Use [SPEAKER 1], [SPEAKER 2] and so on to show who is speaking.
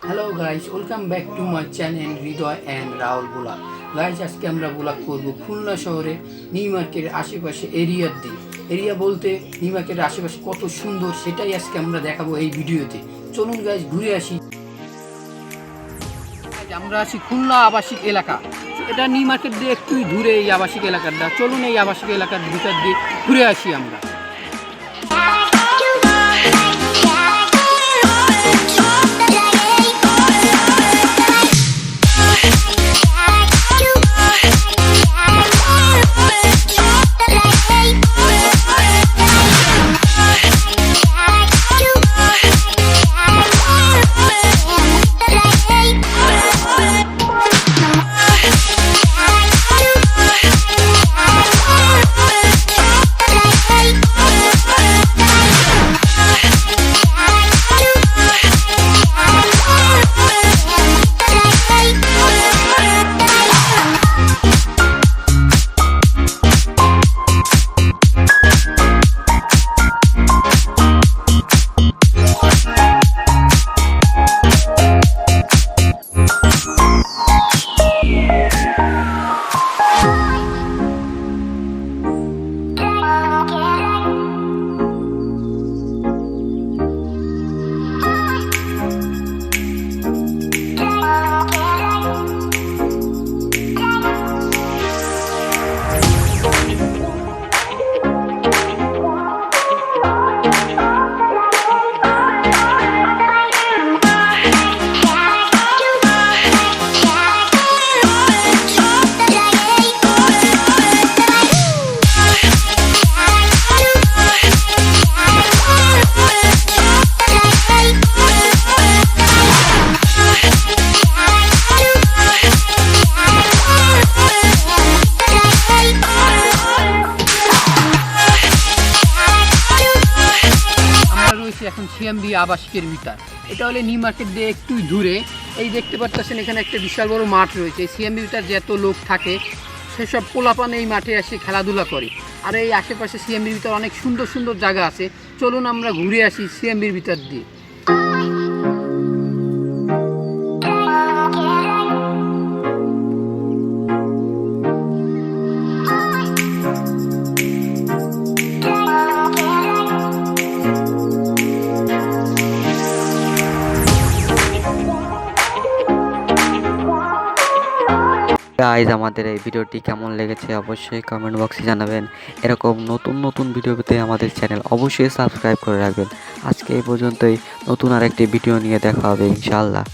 [SPEAKER 1] Hello guys, welcome back to my channel Ridoy and Rahul Bulak. Guys, আজকে আমরা blog করব খুলনা শহরে new মার্কেটের আশেপাশে এরিয়া বলতে নিউ মার্কেটের আশেপাশে কত সুন্দর সেটাই আজকে আমরা দেখাবো এই ভিডিওতে। চলুন গাইস ঘুরে আসি। আমরা আছি খুলনা আবাসিক এলাকা। এটা নিউ মার্কেট দিয়ে একটু দূরে এই আবাসিক এলাকাটা। চলুন এই আবাসিক এলাকার ভিতর দিয়ে ঘুরে আসি আমরা। এখন সিএমবি আবাসিকের ভিতর। এটা হলে নিউ মার্কেট দিয়ে একটু দূরে। এই দেখতে পাচ্ছেন এখানে একটা বিশাল বড় মাঠ রয়েছে। এই সিএমবি ভিতর যত লোক থাকে সেসব পোলাপান এই মাঠে এসে খেলাধুলা করে। আর এই আশেপাশে সিএমবির ভিতর অনেক সুন্দর সুন্দর জায়গা আছে। চলুন আমরা ঘুরে আসি সিএমবির ভিতর দিয়ে।
[SPEAKER 2] গাইজ, আমাদের এই ভিডিওটি কেমন লেগেছে অবশ্যই কমেন্ট বক্সে জানাবেন। এরকম নতুন নতুন ভিডিও পেতে আমাদের চ্যানেল অবশ্যই সাবস্ক্রাইব করে রাখবেন। আজকে এই পর্যন্তই, নতুন আরেকটি ভিডিও নিয়ে দেখা হবে ইনশাআল্লাহ।